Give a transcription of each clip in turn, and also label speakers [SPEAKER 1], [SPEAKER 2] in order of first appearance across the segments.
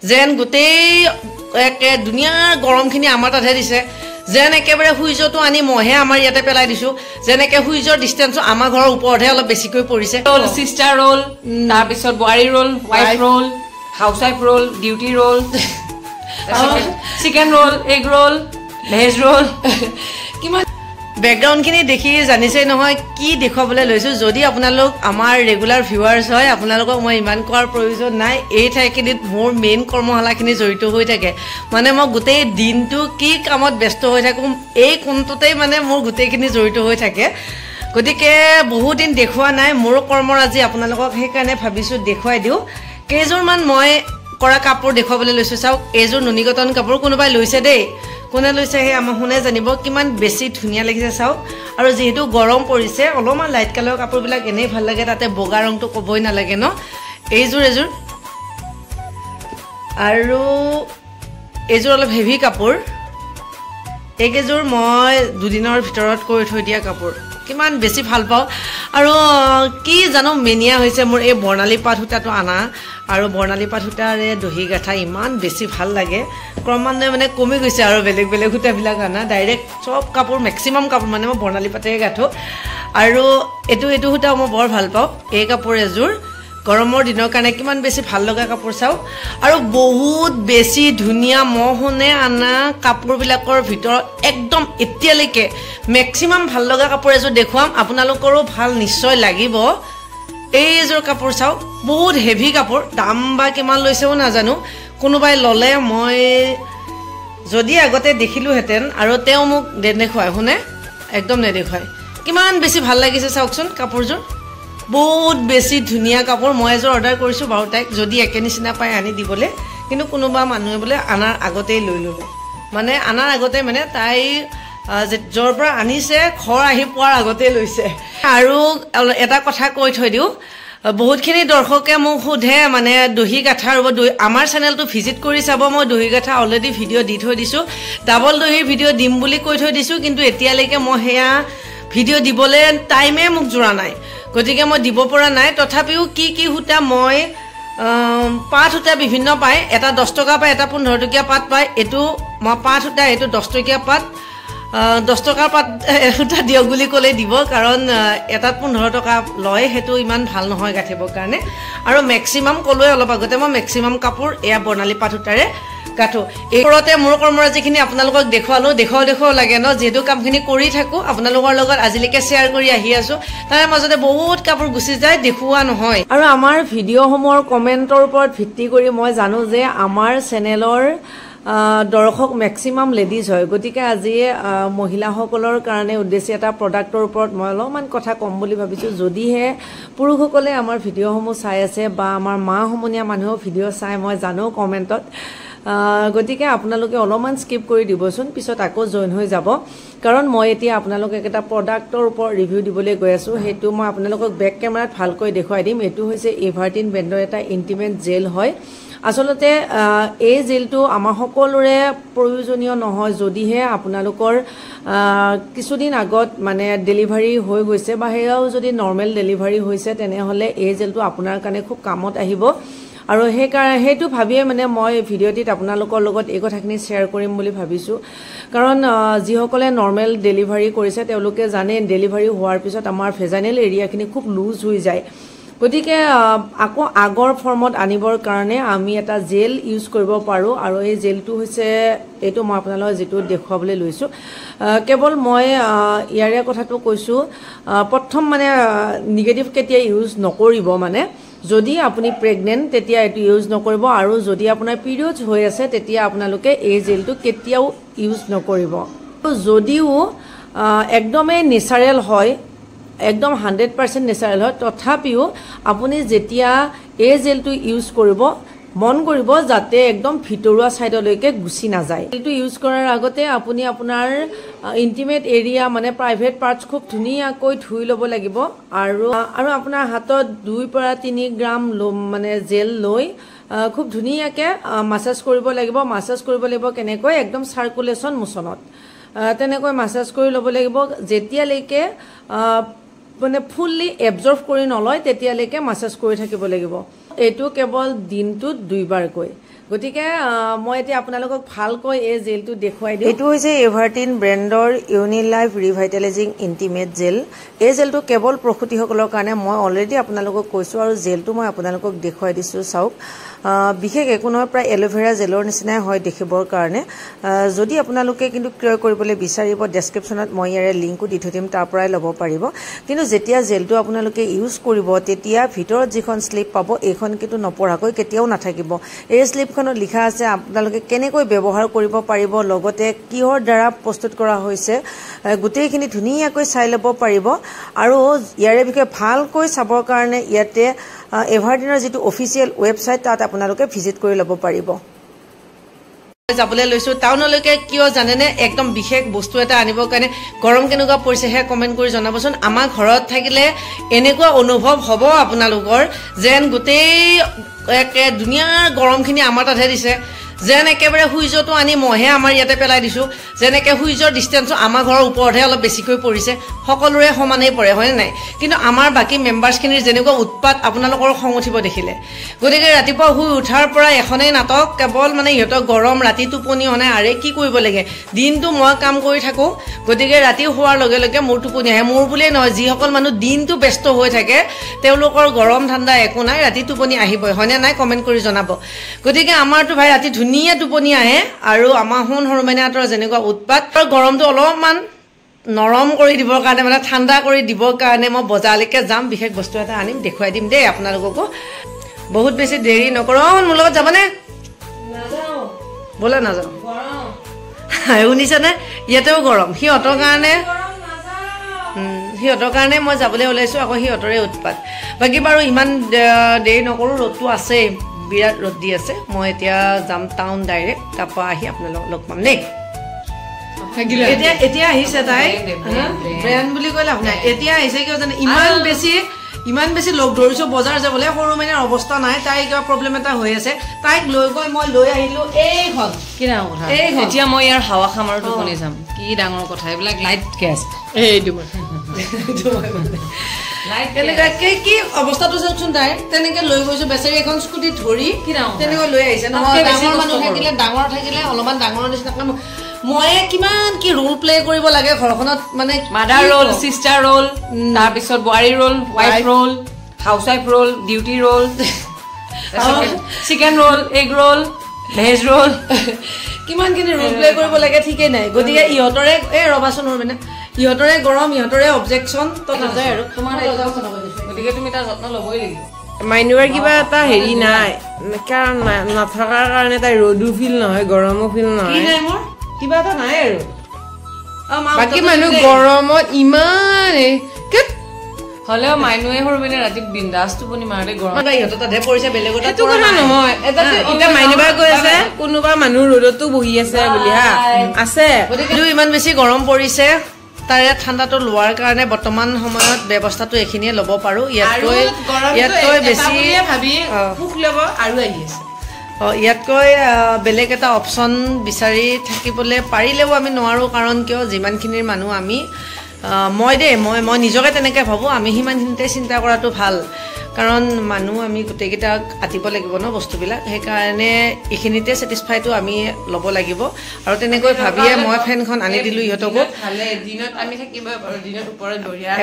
[SPEAKER 1] যেন গোটেই একে দুনিয়াৰ গৰমখিনি আমাৰ তাতহে দিছে যেন একেবাৰে সূৰ্যটো আনি মহে আমাৰ ইয়াতে পেলাই দিছো যেনেকে সূৰ্যৰ ডিষ্টেন্সটো আমাৰ ঘৰৰ ওপৰতহে অলপ বেছিকৈ পৰিছে
[SPEAKER 2] ৰোল সিস্টাৰ ৰোল তাৰপিছত বোৱাৰী role wife role house wife role duty role chicken roll egg roll veg roll কিমান
[SPEAKER 1] ব্যাকগ্ৰাউণ্ডখিনি দেখি জানিছে নহয় কি দেখুৱাবলৈ লৈছো যদি আপোনালোক আমাৰ ৰেগুলাৰ ভিউৱাৰ্ছ হয় আপোনালোকক মই ইমান কোৱাৰ প্ৰয়োজন নাই এই ঠাইখিনিত মোৰ মেইন কৰ্মশালাখিনি জড়িত হৈ থাকে মানে মই গোটেই দিনটো কি কামত ব্যস্ত হৈ থাকোঁ এই কোনটোতেই মানে মোৰ গোটেইখিনি জড়িত হৈ থাকে গতিকে বহুত দিন দেখুওৱা নাই মোৰ কৰ্মৰ আজি আপোনালোকক সেইকাৰণে ভাবিছোঁ দেখুৱাই দিওঁ কেইযোৰমান মই কৰা কাপোৰ দেখুৱাবলৈ লৈছোঁ চাওক এইযোৰ নুনিকটন কাপোৰ কোনোবাই লৈছে দেই কোনে লৈছে সেই আমাৰ শুনে জানিব কিমান বেছি ধুনীয়া লাগিছে চাওক আৰু যেহেতু গৰম পৰিছে অলপমান লাইট কালাৰৰ কাপোৰবিলাক এনেই ভাল লাগে তাতে বগা ৰংটো ক'বই নালাগে ন এইযোৰ আৰু এইযোৰ অলপ হেভি কাপোৰ এইকেইযোৰ মই দুদিনৰ ভিতৰত কৰি থৈ দিয়া কাপোৰ কিমান বেছি ভাল পাওঁ আৰু কি জানো মেনিয়া হৈছে মোৰ এই বৰ্ণালী পাট সূতাটো আনা আৰু বৰ্ণালী পাট সূতাৰে দহি গাঠা ইমান বেছি ভাল লাগে ক্ৰমান্বয়ে মানে কমি গৈছে আৰু বেলেগ বেলেগ সূতাবিলাক আনা ডাইৰেক্ট চব কাপোৰ মেক্সিমাম কাপোৰ মানে মই বৰ্ণালী পাতেৰে গাঠো আৰু এইটো সূতাও মই বৰ ভাল পাওঁ এই কাপোৰ এযোৰ গৰমৰ দিনৰ কাৰণে কিমান বেছি ভাল লগা কাপোৰ চাওঁ আৰু বহুত বেছি ধুনীয়া মহনে আনা কাপোৰবিলাকৰ ভিতৰত একদম এতিয়ালৈকে মেক্সিমাম ভাল লগা কাপোৰ এযোৰ দেখুৱাম আপোনালোকৰো ভাল নিশ্চয় লাগিব এইযোৰ কাপোৰ চাওক বহুত হেভি কাপোৰ দাম বা কিমান লৈছেও নাজানো কোনোবাই ল'লে মই যদি আগতে দেখিলোহেঁতেন আৰু তেওঁ মোক নেদেখুৱাই শুনে একদম নেদেখুৱাই কিমান বেছি ভাল লাগিছে চাওকচোন কাপোৰযোৰ বহুত বেছি ধুনীয়া কাপোৰ মই এযোৰ অৰ্ডাৰ কৰিছোঁ বাৰু তাইক যদি একে নিচিনা পাই আনি দিবলৈ কিন্তু কোনোবা মানুহে বোলে আনাৰ আগতেই লৈ ল'লে মানে আনাৰ আগতে মানে তাই য'ৰ পৰা আনিছে ঘৰ আহি পোৱাৰ আগতেই লৈছে আৰু এটা কথা কৈ থৈ দিওঁ বহুতখিনি দৰ্শকে মোক সোধে মানে দহি গাঠা আৰু আমাৰ চেনেলটো ভিজিট কৰি চাব মই দহি গাঠা অলৰেডি ভিডিঅ' দি থৈ দিছোঁ ডাবল দহিৰ ভিডিঅ' দিম বুলি কৈ থৈ দিছোঁ কিন্তু এতিয়ালৈকে মই সেয়া ভিডিঅ' দিবলৈ টাইমে মোক জোৰা নাই গতিকে মই দিব পৰা নাই তথাপিও কি সূতা মই পাট সূতা বিভিন্ন পায় এটা 10 টকা পায় এটা 15 টকীয়া পাট পায় এইটো মই পাট সূতা এইটো 10 টকীয়া পাট 10 টকাৰ পাট সূতা দিয়ক বুলি ক'লে দিব কাৰণ এটাত 15 টকা লয় সেইটো ইমান ভাল নহয় গাঠিবৰ কাৰণে আৰু মেক্সিমাম ক'লোৱে অলপ আগতে মই মেক্সিমাম কাপোৰ এয়া বৰ্ণালী পাট সূতাৰে গাঠো এইবোৰতে মোৰ কৰ্মৰাজিখিনি আপোনালোকক দেখুৱাও লাগে ন যেহেতু কামখিনি কৰি থাকোঁ আপোনালোকৰ লগত আজিলৈকে শ্বেয়াৰ কৰি আহি আছোঁ তাৰে মাজতে বহুত কাপোৰ গুচি যায় দেখুওৱা নহয় আৰু আমাৰ ভিডিঅ'সমূহৰ কমেণ্টৰ ওপৰত ভিত্তি কৰি মই জানো যে আমাৰ চেনেলৰ দৰ্শক মেক্সিমাম লেডিজ হয় গতিকে আজি মহিলাসকলৰ কাৰণে উদ্দেশ্যে এটা প্ৰডাক্টৰ ওপৰত মই অলপমান কথা ক'ম বুলি ভাবিছোঁ যদিহে পুৰুষসকলে আমাৰ ভিডিঅ'সমূহ চাই আছে বা আমাৰ মা সমনীয়া মানুহেও ভিডিঅ' চাই মই জানো কমেণ্টত গতিকে আপোনালোকে অলপমান স্কিপ কৰি দিবচোন পিছত আকৌ জইন হৈ যাব কাৰণ মই এতিয়া আপোনালোকক এটা প্ৰডাক্টৰ ওপৰত ৰিভিউ দিবলৈ গৈ আছোঁ সেইটো মই আপোনালোকক বেক কেমেৰাত ভালকৈ দেখুৱাই দিম এইটো হৈছে এভাৰটিন ব্ৰেণ্ডৰ এটা ইণ্টিমেট জেল হয় আচলতে এই জেলটো আমাৰ সকলোৰে প্ৰয়োজনীয় নহয় যদিহে আপোনালোকৰ কিছুদিন আগত মানে ডেলিভাৰী হৈ গৈছে বা সেয়াও যদি নৰ্মেল ডেলিভাৰী হৈছে তেনেহ'লে এই জেলটো আপোনাৰ কাৰণে খুব কামত আহিব আৰু সেইটো ভাবিয়ে মানে মই ভিডিঅ'টিত আপোনালোকৰ লগত এই কথাখিনি শ্বেয়াৰ কৰিম বুলি ভাবিছোঁ কাৰণ যিসকলে নৰ্মেল ডেলিভাৰী কৰিছে তেওঁলোকে জানে ডেলিভাৰী হোৱাৰ পিছত আমাৰ ভেজাইনেল এৰিয়াখিনি খুব লুজ হৈ যায় গতিকে আকৌ আগৰ ফৰ্মত আনিবৰ কাৰণে আমি এটা জেল ইউজ কৰিব পাৰোঁ আৰু এই জেলটো হৈছে এইটো মই আপোনালোকক যিটো দেখুৱাবলৈ লৈছোঁ কেৱল মই ইয়াৰে কথাটো কৈছোঁ প্ৰথম মানে নিগেটিভ কেতিয়া ইউজ নকৰিব মানে যদি আপুনি প্ৰেগনেন্ট তেতিয়া এটো ইউজ নকৰিব আৰু যদি আপোনাৰ পিৰিয়ডছ হৈ আছে তেতিয়া আপোনালোকে এই জেলটো কেতিয়াও ইউজ নকৰিব যদিও একদমে নেচাৰেল হয় একদম 100% নেচাৰেল হয় তথাপিও আপুনি যেতিয়া এই জেলটো ইউজ কৰিব মন কৰিব যাতে একদম ভিতৰুৱা সাইডলৈকে গুছি না যায় এইটো ইউজ কৰাৰ আগতে আপুনি আপোনাৰ ইন্টিমেট এৰিয়া মানে প্ৰাইভেট পাৰ্টস খুব ধুনীয়াকৈ ধুই ল'ব লাগিব আৰু আপোনাৰ হাতত 2 পৰা 3 গ্ৰাম মানে জেল লৈ খুব ধুনীয়াকৈ মাসাজ কৰিব লাগিব কেনেকৈ একদম সাৰ্কুলেশন মোচনত তেনেকৈ মাসাজ কৰি ল'ব লাগিব যেতিয়ালৈকে মানে ফুললি এবজৰ্ব কৰি নলয় তেতিয়ালৈকে মাসাজ কৰি থাকিব লাগিব এইটো কেৱল দিনটোত 2 বাৰকৈ
[SPEAKER 3] গতিকে মই এতিয়া আপোনালোকক ভালকৈ এই জেলটো দেখুৱাই দিওঁ
[SPEAKER 1] এইটো হৈছে এভাৰটিন ব্ৰেণ্ডৰ ইউনিলাইফ ৰিভাইটেলাইজিং ইণ্টিমেট জেল এই জেলটো কেৱল প্ৰসূতিসকলৰ কাৰণে মই অলৰেডি আপোনালোকক কৈছোঁ আৰু জেলটো মই আপোনালোকক দেখুৱাই দিছোঁ চাওক বিশেষ একো নহয় প্ৰায় এল'ভেৰা জেলৰ নিচিনাই হয় দেখিবৰ কাৰণে যদি আপোনালোকে কিন্তু ক্ৰয় কৰিবলৈ বিচাৰিব ডেছক্ৰিপশ্যনত মই ইয়াৰে লিংকো দি থৈ দিম তাৰ পৰাই ল'ব পাৰিব কিন্তু যেতিয়া জেলটো আপোনালোকে ইউজ কৰিব তেতিয়া ভিতৰত যিখন স্লিপ পাব এইখন কিন্তু নপঢ়াকৈ কেতিয়াও নাথাকিব এই স্লিপখনত লিখা আছে আপোনালোকে কেনেকৈ ব্যৱহাৰ কৰিব পাৰিব লগতে কিহৰ দ্বাৰা প্ৰস্তুত কৰা হৈছে গোটেইখিনি ধুনীয়াকৈ চাই ল'ব পাৰিব আৰু ইয়াৰে বিষয়ে ভালকৈ চাবৰ কাৰণে ইয়াতে এভাৰটিনৰ যিটো অফিচিয়েল ৱেবছাইট তাত আপোনালোকে ভিজিট কৰি ল'ব পাৰিব যাবলৈ লৈছোঁ টাউনলৈকে কিয় জানেনে একদম বিশেষ বস্তু এটা আনিবৰ কাৰণে গৰম কেনেকুৱা পৰিছে হে কমেণ্ট কৰি জনাবচোন আমাৰ ঘৰত থাকিলে এনেকুৱা অনুভৱ হ'ব আপোনালোকৰ যেন গোটেই একে দুনিয়াৰ গৰমখিনি আমাৰ তাতহে দিছে যেন একেবাৰে সূৰ্যটো আনি মহে আমাৰ ইয়াতে পেলাই দিছোঁ যেনেকৈ সূৰ্যৰ ডিষ্টেঞ্চো আমাৰ ঘৰৰ ওপৰতহে অলপ বেছিকৈ পৰিছে সকলোৰে সমানেই পৰে হয়নে নাই কিন্তু আমাৰ বাকী মেম্বাৰ্ছখিনিৰ যেনেকুৱা উৎপাত আপোনালোকৰ খং উঠিব দেখিলে গতিকে ৰাতিপুৱা শুই উঠাৰ পৰা এখনেই নাটক কেৱল মানে ইহঁতক গৰম ৰাতি টোপনি অনাই আৰে কি কৰিব লাগে দিনটো মই কাম কৰি থাকোঁ গতিকে ৰাতি শোৱাৰ লগে লগে মোৰ টোপনি আহে মোৰ বুলিয়েই নহয় যিসকল মানুহ দিনটো ব্যস্ত হৈ থাকে তেওঁলোকৰ গৰম ঠাণ্ডা একো নাই ৰাতি টোপনি আহিবই হয়নে নাই কমেণ্ট কৰি জনাব গতিকে আমাৰতো ভাই ৰাতি ধুনীয়া টোপনি আহে আৰু আমাৰ সোণ হৰমাইনাহঁতৰ যেনেকুৱা উৎপাত গৰমটো অলপমান নৰম কৰি দিবৰ কাৰণে মানে ঠাণ্ডা কৰি দিবৰ কাৰণে মই বজাৰলৈকে যাম বিশেষ বস্তু এটা আনিম দেখুৱাই দিম দেই আপোনালোককো বহুত বেছি দেৰি নকৰোঁ মোৰ লগত যাবনে বোলে নাযাওঁ শুনিছেনে ইয়াতেও গৰম সিহঁতৰ কাৰণে মই যাবলৈ ওলাইছোঁ আকৌ সিহঁতৰে উৎপাত বাকী বাৰু ইমান দেৰি নকৰোঁ ৰ'দটো আছেই বিৰাট ৰ'দ দি আছে মই এতিয়া যাম টাউন ডাইৰেক্ট তাৰপৰা আহি আপোনালোকক লগ পাম দেই এতিয়া আহিছে তাই ব্ৰেণ্ড বুলি কৈ লাভ নাই এতিয়া আহিছে কিয় জানে ইমান বেছি লগ ধৰিছোঁ বজাৰ যাবলৈ সৰু মাইনাৰ অৱস্থা নাই তাই কিবা প্ৰব্লেম এটা হৈ আছে তাইক লৈ গৈ মই লৈ আহিলোঁ এইখন
[SPEAKER 2] কি ডাঙৰ কথা এতিয়া মই ইয়াৰ হাৱা খাম আৰু টোপনি যাম কি ডাঙৰ কথা এইবিলাক লাইট গেছ এইটো
[SPEAKER 1] কি অৱস্থাটো চাওকচোন তাই তেনেকে লৈ গৈছো বেচাৰী এখন স্কুটি ধৰি তেনেকৈ লৈ আহিছে নহয় ডাঙৰ মানুহ থাকিলে ডাঙৰ থাকিলে অলপমান ডাঙৰ নিচিনাকৈ মই কিমান কি ৰোল প্লে কৰিব লাগে ঘৰখনত মানে
[SPEAKER 2] মাদাৰ ৰোল চিষ্টাৰ ৰোল তাৰপিছত বোৱাৰী role wife role housewife role duty role chicken roll egg roll veg roll
[SPEAKER 1] কিমানখিনি ৰোল প্লে কৰিব লাগে ঠিকেই নাই গতিকে ইহঁতৰে এই ৰবাচোন মানে ইহঁতৰে গৰম ইহঁতৰে অবজেকশ্যন তো নাযায় আৰু তোমাৰ
[SPEAKER 2] গতিকে তুমি তাৰ যত্ন ল'বই লাগিব
[SPEAKER 3] মাইনুৱাৰ কিবা এটা হেৰি নাই কাৰণ নথকাৰ কাৰণে তাই ৰ'দো ফিল নহয় গৰমো ফিল নহয়
[SPEAKER 1] কিবা এটা নাই আৰু
[SPEAKER 3] বাকী মানুহ গৰমত ইমান
[SPEAKER 2] হ'লেও মাইনুৱে সৰু মানে ৰাতি বিন্দাছ টোপনি মাৰিলে গৰম
[SPEAKER 1] ইহঁতৰ তাতহে পৰিছে বেলেগত
[SPEAKER 3] এইটো কথা নহয় এতিয়া মাইনুবাই কৈ আছে কোনোবা মানুহ ৰ'দতো বহি আছে বুলি হা আছে
[SPEAKER 1] গতিকে ইমান বেছি গৰম পৰিছে তাৰে ঠাণ্ডাটো লোৱাৰ কাৰণে বৰ্তমান সময়ত ব্যৱস্থাটো এইখিনিয়ে ল'ব পাৰোঁ ইয়াতকৈ বেছি ইয়াতকৈ বেলেগ এটা অপশ্যন বিচাৰি থাকিবলৈ পাৰিলেও আমি নোৱাৰোঁ কাৰণ কিয় যিমানখিনিৰ মানুহ আমি মই নিজকে তেনেকৈ ভাবোঁ আমি সিমানখিনিতে চিন্তা কৰাটো ভাল কাৰণ মানুহ আমি গোটেইকেইটাক আতিব লাগিব ন বস্তুবিলাক সেইকাৰণে এইখিনিতে ছেটিছফাইটো আমি ল'ব লাগিব আৰু তেনেকৈ ভাবিয়ে মই ফেনখন আনি দিলোঁ ইহঁতকো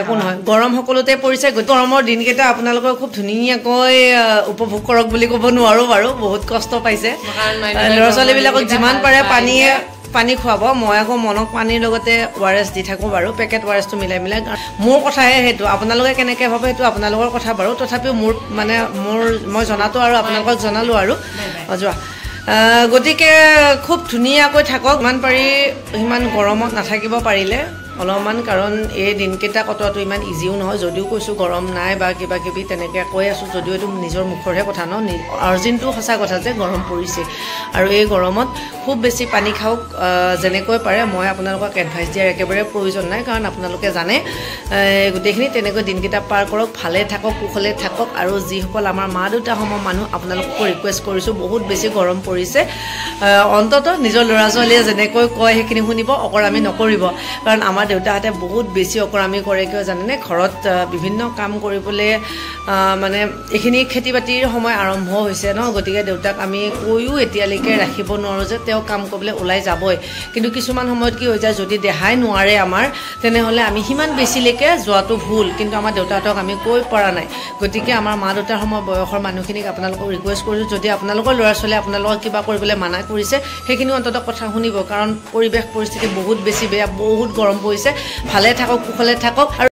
[SPEAKER 1] একো নহয় গৰম সকলোতে পৰিছে গৰমৰ দিনকেইটা আপোনালোকে খুব ধুনীয়াকৈ উপভোগ কৰক বুলি ক'ব নোৱাৰোঁ বাৰু বহুত কষ্ট পাইছে ল'ৰা ছোৱালীবিলাকক যিমান পাৰে পানী খুৱাব মই আকৌ মনক পানীৰ লগতে ORS দি থাকোঁ বাৰু পেকেট ORSটো মিলাই মোৰ কথাহে সেইটো আপোনালোকে কেনেকৈ ভাবে সেইটো আপোনালোকৰ কথা বাৰু তথাপিও মই জনাটো আৰু আপোনালোকক জনালোঁ আৰু যোৱা গতিকে খুব ধুনীয়াকৈ থাকক যিমান পাৰি সিমান গৰমত নাথাকিব পাৰিলে অলপমান কাৰণ এই দিনকেইটা কটোৱাটো ইমান ইজিও নহয় যদিও কৈছোঁ গৰম নাই বা কিবা কিবি তেনেকৈ কৈ আছোঁ যদিও এইটো নিজৰ মুখৰহে কথা ন অৰিজিনটো সঁচা কথা যে গৰম পৰিছে আৰু এই গৰমত খুব বেছি পানী খাওক যেনেকৈ পাৰে মই আপোনালোকক এডভাইচ দিয়াৰ একেবাৰে প্ৰয়োজন নাই কাৰণ আপোনালোকে জানে গোটেইখিনি তেনেকৈ দিনকেইটা পাৰ কৰক ভালে থাকক কুশলে থাকক আৰু যিসকল আমাৰ মা দেউতাসম মানুহ আপোনালোককো ৰিকুৱেষ্ট কৰিছোঁ বহুত বেছি গৰম পৰিছে অন্ততঃ নিজৰ ল'ৰা ছোৱালীয়ে যেনেকৈ কয় সেইখিনি শুনিব অকৰামি নকৰিব কাৰণ আমাৰ আমাৰ দেউতাহঁতে বহুত বেছি অকৰামি কৰে কিয় জানেনে ঘৰত বিভিন্ন কাম কৰিবলৈ মানে এইখিনি খেতি বাতিৰ সময় আৰম্ভ হৈছে ন গতিকে দেউতাক আমি কৈও এতিয়ালৈকে ৰাখিব নোৱাৰোঁ যে তেওঁ কাম কৰিবলৈ ওলাই যাবই কিন্তু কিছুমান সময়ত কি হৈ যায় যদি দেহাই নোৱাৰে আমাৰ তেনেহ'লে আমি সিমান বেছিলৈকে যোৱাটো ভুল কিন্তু আমাৰ দেউতাহঁতক আমি কৈ পৰা নাই গতিকে আমাৰ মা দেউতাৰ সময় বয়সৰ মানুহখিনিক আপোনালোকক ৰিকুৱেষ্ট কৰিছোঁ যদি আপোনালোকৰ ল'ৰা ছোৱালীয়ে আপোনালোকক কিবা কৰিবলৈ মানা কৰিছে সেইখিনি অন্ততঃ কথা শুনিব কাৰণ পৰিৱেশ পৰিস্থিতি বহুত বেছি বেয়া বহুত গৰম পৰিছে ভালে থাকক কুশলে থাকক আৰু